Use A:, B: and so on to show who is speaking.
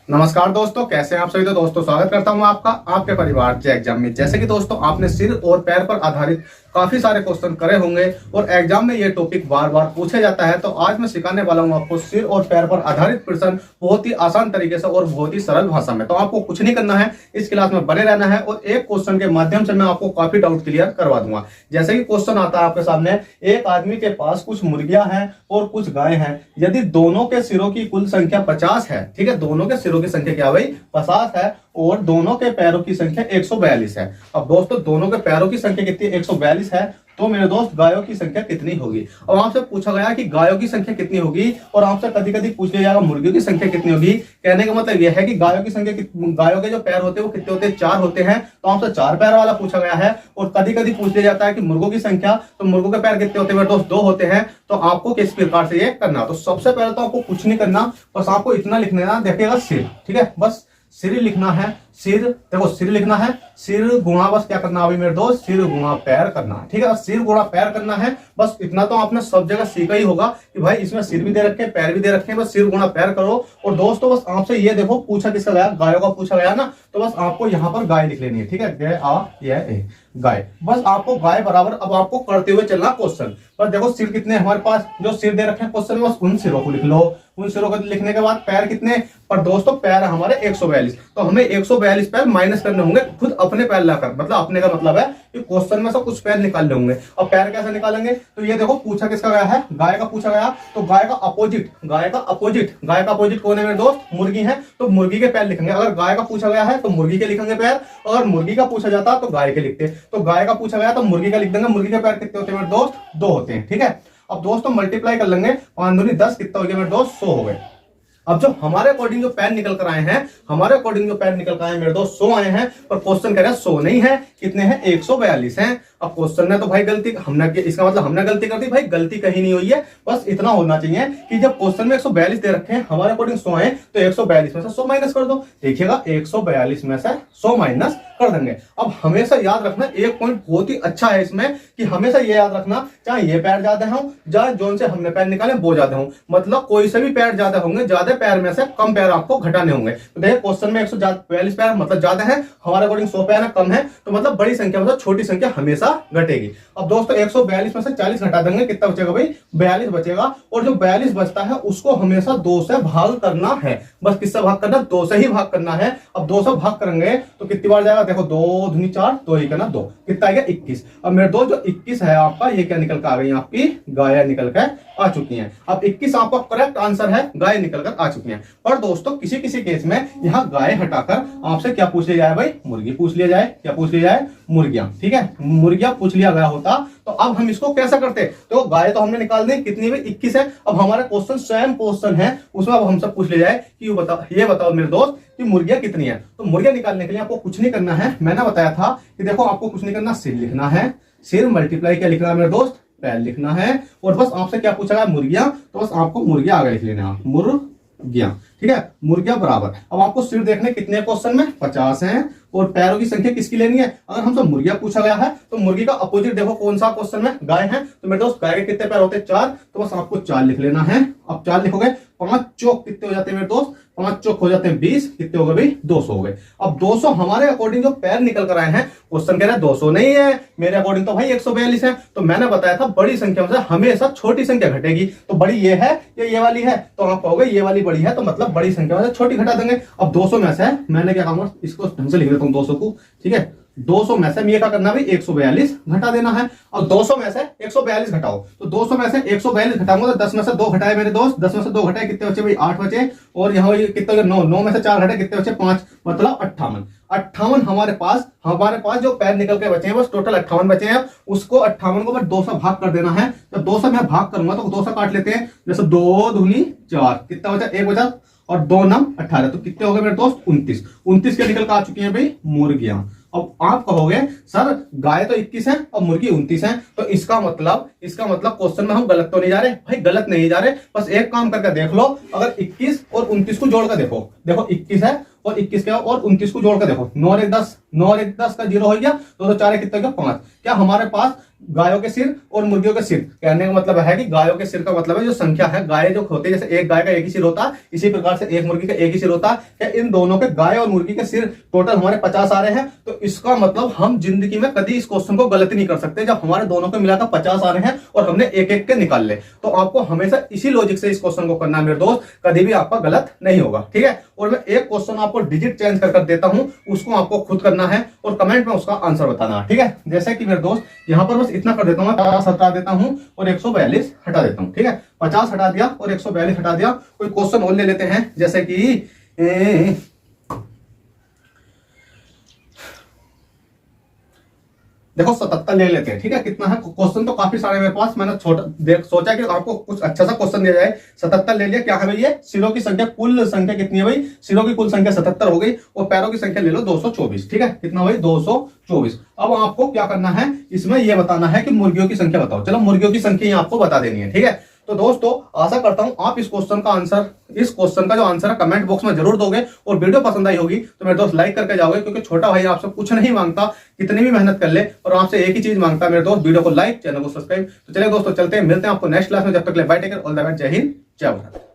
A: नमस्कार दोस्तों, कैसे हैं आप सभी। तो दोस्तों स्वागत करता हूं आपका आपके परिवार जे एग्जाम में। जैसे कि दोस्तों आपने सिर और पैर पर आधारित काफी सारे क्वेश्चन करे होंगे और एग्जाम में ये टॉपिक बार बार पूछा जाता है। तो आज मैं सिखाने वाला हूं आपको सिर और पैर पर आधारित प्रश्न बहुत ही आसान तरीके से और बहुत ही सरल भाषा में। तो आपको कुछ नहीं करना है, इस क्लास में बने रहना है और एक क्वेश्चन के माध्यम से मैं आपको काफी डाउट क्लियर करवा दूंगा। जैसे कि क्वेश्चन आता है आपके सामने, एक आदमी के पास कुछ मुर्गियां हैं और कुछ गाय हैं। यदि दोनों के सिरों की कुल संख्या 50 है, ठीक है, दोनों के सिरों की संख्या क्या भाई 50 है और दोनों के पैरों की संख्या 142 है। अब दोस्तों दोनों के पैरों की संख्या कितनी 142 है, तो मेरे दोस्त गायों की संख्या कितनी होगी। अब आपसे पूछा गया कि गायों की संख्या कितनी होगी और आपसे कभी कभी पूछ लिया जाएगा मुर्गियों की संख्या कितनी होगी। कहने का मतलब यह है कि गायों की संख्या, गायों के जो पैर होते हैं वो कितने होते हैं 4 होते हैं, तो आपसे 4 पैर वाला पूछा गया है। और कभी कभी पूछ लिया जाता है कि मुर्गों की संख्या, तो मुर्गों के पैर कितने होते हैं मेरे दोस्त 2 होते हैं। तो आपको किस प्रकार से ये करना, तो सबसे पहले तो आपको कुछ नहीं करना, बस आपको इतना लिखना है, देखिएगा सिर, ठीक है, बस सिर लिखना है। सिर देखो, सिर लिखना है, सिर गुणा बस क्या करना अभी मेरे दोस्त, सिर गुणा पैर करना है, ठीक है, सिर गुणा पैर करना है। बस इतना तो आपने सब जगह सीखा ही होगा कि भाई इसमें सिर भी दे रखे हैं पैर भी दे रखे हैं, बस सिर गुणा पैर करो। और दोस्तों बस आपसे ये देखो पूछा किसका गया, गायों का पूछा गया ना, तो बस आपको यहाँ पर गाय लिख लेनी है, ठीक है, गाय। बस आपको गाय बराबर, अब आपको करते हुए चलना क्वेश्चन। बस देखो सिर कितने हमारे पास, जो सिर दे रखे हैं क्वेश्चन में, बस उन सिरों को लिख लो। उन सिरों को लिखने के बाद पैर कितने, पर दोस्तों पैर हमारे 142, तो हमें 142 पैर माइनस करने होंगे खुद अपने पैर लाकर। मतलब अपने का मतलब है कि क्वेश्चन में से कुछ पैर निकालने होंगे। अब पैर कैसे निकालेंगे, तो ये देखो पूछा किसका गया है, गाय का पूछा गया, तो गाय का अपोजिट, गाय का अपोजिट कौन है मेरे दोस्त, मुर्गी है, तो मुर्गी के पैर लिखेंगे। अगर गाय का पूछा गया है तो मुर्गी के लिखेंगे पैर, और मुर्गी का पूछा जाता तो गाय के लिखते। तो गाय का पूछा गया तो मुर्गी का लिख देंगे। मुर्गी के पैर कितने होते हैं मेरे दोस्त 2 होते हैं, ठीक है। अब दोस्तों मल्टीप्लाई कर लेंगे, 5 दूनी 10, कितना हो गया मेरे दोस्त 100 हो गए। अब जो हमारे अकॉर्डिंग जो पैर निकल कर आए हैं, हमारे अकॉर्डिंग जो पैर निकल कर आए मेरे दोस्त 100 आए हैं, पर क्वेश्चन कह रहा है 100 नहीं है, कितने हैं 142 हैं। अब क्वेश्चन ने तो भाई गलती हमने, इसका मतलब हमने गलती कर दी, भाई गलती कहीं नहीं हुई है। बस इतना होना चाहिए कि जब क्वेश्चन में 142 दे रखे हैं, हमारे अकॉर्डिंग 100 है, तो 142 में से 100 माइनस कर दो। देखिएगा 142 में से 100 माइनस कर देंगे। अब हमेशा याद रखना, एक पॉइंट बहुत ही अच्छा है इसमें कि हमेशा ये याद रखना, चाहे ये पैर ज्यादा हो, चाहे जोन से हमने पैर निकाले वो ज्यादा हो, मतलब कोई से भी पैर ज्यादा होंगे, ज्यादा पैर में से कम पैर आपको घटाने होंगे। तो देखिए क्वेश्चन में 142 पैर मतलब ज्यादा है, हमारे अकॉर्डिंग 100 पैर कम है, तो मतलब बड़ी संख्या मतलब छोटी संख्या हमेशा घटेगी। अब दोस्तों 142 में से 40 घटा देंगे, कितना बचेगा भाई 42 बचेगा। और जो 42 बचता है उसको हमेशा 2 से भाग करना है। बस किससे भाग करना, 2 से ही भाग करना है। अब 2 से भाग करेंगे तो कितनी बार जाएगा, देखो 2 दूनी 4, 2 ही करना 2, कितना आएगा 21। अब मेरे दोस्त जो 21 है आपका, ये क्या निकल कर आ गई, आपकी गाय निकल कर आ चुकी हैं। अब 21 आपका करेक्ट आंसर है, गाय निकल कर आ चुकी हैं। पर दोस्तों किसी किसी केस में यहाँ गाय हटाकर आपसे क्या पूछ लिया जाए भाई, मुर्गी पूछ लिया जाए। क्या पूछ लिया जाए, मुर्गियां, ठीक है, मुर्गियां पूछ लिया गया होता। तो अब हम इसको कैसा करते, तो गाय तो हमने निकाल दी, कितनी भाई 21 है। अब हमारा क्वेश्चन सेम क्वेश्चन है, उसमें अब हमसे पूछ लिया जाए कि ये बताओ मेरे दोस्त कि मुर्गियां कितनी है। तो मुर्गियां निकालने के लिए आपको कुछ नहीं करना है, मैंने बताया था कि देखो आपको कुछ नहीं करना, सिर लिखना है, सिर मल्टीप्लाई क्या लिखना है मेरे दोस्त, पैर लिखना है। और बस आपसे क्या पूछा गया, मुर्गियां, तो बस आपको मुर्गियां आगे लिख लेना, मुर्गियां, ठीक है, मुर्गियां बराबर। अब आपको सिर देखने कितने क्वेश्चन में 50 हैं और पैरों की संख्या किसकी लेनी है। अगर हमसे मुर्गियां पूछा गया है तो मुर्गी का अपोजिट देखो कौन सा क्वेश्चन में, गाय है, तो मेरे दोस्त गाय के कितने पैर होते हैं 4, तो बस आपको 4 लिख लेना है। अब 4 लिखोगे, 5 चौक कितने हो जाते हैं मेरे दोस्त, 5 चौक हो जाते हैं 20, कितने हो गए भाई 200 हो गए। अब 200 हमारे अकॉर्डिंग जो पैर निकल कर आए हैं, क्वेश्चन कह रहा है 200 नहीं है, मेरे अकॉर्डिंग तो भाई 142 है। तो मैंने बताया था बड़ी संख्या में से हमेशा छोटी संख्या घटेगी, तो बड़ी ये है या ये वाली है, तो आप कहोगे ये वाली बड़ी है, तो मतलब बड़ी संख्या में से छोटी घटा देंगे। अब 200 में से मैंने क्या कहूंगा, इसको ढंग से लिख देता हूं 200 को, ठीक है, 200 में से ये क्या करना भाई 142 घटा देना है। और 200 में से 142 घटाओ, तो 200 में से 142 घटाऊंगा तो 10 में से 2 घटाए मेरे दोस्त, 10 में से 2 घटाए कितने बचे भाई 8 बचे। और यहाँ कितने 9 में से 4 घटाए कितने बचे 5, मतलब 58 हमारे पास जो पैर निकल के बचे हैं, बस टोटल 58 बचे हैं। उसको 58 को बस 2 से भाग कर देना है। जब 2 से मैं भाग करूंगा तो 2 से काट लेते हैं, जैसे 2 दूनी 4, कितना बचा 1 बचा, और 2 9 18, तो कितने हो गए मेरे दोस्त 29 के निकल कर आ चुकी है भाई मुर्गियां। अब आप कहोगे सर गाय तो 21 है और मुर्गी 29 है, तो इसका मतलब क्वेश्चन में हम गलत तो नहीं जा रहे। भाई गलत नहीं जा रहे, बस एक काम करके देख लो, अगर 21 और 29 को जोड़कर देखो 21 है और 21 क्या और 29 को जोड़कर देखो, 9 और 1 10, 9 और 1 10 का 0 हो गया, 2 तो 4 कितना हो गया 5। क्या हमारे पास गायों के सिर और मुर्गियों के सिर। कहने का मतलब है कि गायों के सिर का मतलब है जो संख्या है, गाय जो होते हैं, जैसे एक गाय का एक ही सिर होता है, इसी प्रकार से एक मुर्गी का एक ही सिर होता है। इन दोनों के, गाय और मुर्गी के सिर टोटल हमारे 50 आ रहे हैं। तो इसका मतलब हम जिंदगी में कभी इस क्वेश्चन को गलत नहीं कर सकते जब हमारे दोनों के मिलाकर 50 आ रहे हैं और हमने एक एक के निकाल ले। तो आपको हमेशा इसी लॉजिक से इस क्वेश्चन को करना है मेरे दोस्त, कभी भी आपका गलत नहीं होगा, ठीक है। और मैं एक क्वेश्चन आपको डिजिट चेंज कर देता हूं, उसको आपको खुद करना है और कमेंट में उसका आंसर बताना है, ठीक है। जैसे कि मेरे दोस्त यहां पर बस इतना कर देता हूं, 50 हटा देता हूं और 142 हटा देता हूं, ठीक है। 50 हटा दिया और 142 हटा दिया। कोई क्वेश्चन और ले लेते हैं, जैसे कि देखो 77 ले लेते हैं, ठीक है। कितना है क्वेश्चन तो काफी सारे मेरे पास, मैंने सोचा कि आपको कुछ अच्छा सा क्वेश्चन दिया जाए। 77 ले लिया। क्या है भाई, ये सिरों की संख्या, कुल संख्या कितनी है भाई, सिरों की कुल संख्या 77 हो गई और पैरों की संख्या ले लो 224, ठीक है। कितना भाई, 224। अब आपको क्या करना है, इसमें यह बताना है कि मुर्गियों की संख्या बताओ। चलो मुर्गियों की संख्या आपको बता देनी है, ठीक है। तो दोस्तों आशा करता हूं आप इस क्वेश्चन का आंसर, इस क्वेश्चन का जो आंसर है कमेंट बॉक्स में जरूर दोगे। और वीडियो पसंद आई होगी तो मेरे दोस्त लाइक करके जाओगे, क्योंकि छोटा भाई आपसे कुछ नहीं मांगता, कितनी भी मेहनत कर ले और आपसे एक ही चीज मांगता है मेरे दोस्त, वीडियो को लाइक, चैनल को सब्सक्राइब। तो चलिए दोस्तों चलते हैं, मिलते हैं आपको नेक्स्ट क्लास में। जब तक ले bye, take care, all the best, जय हिंद, जय भारत।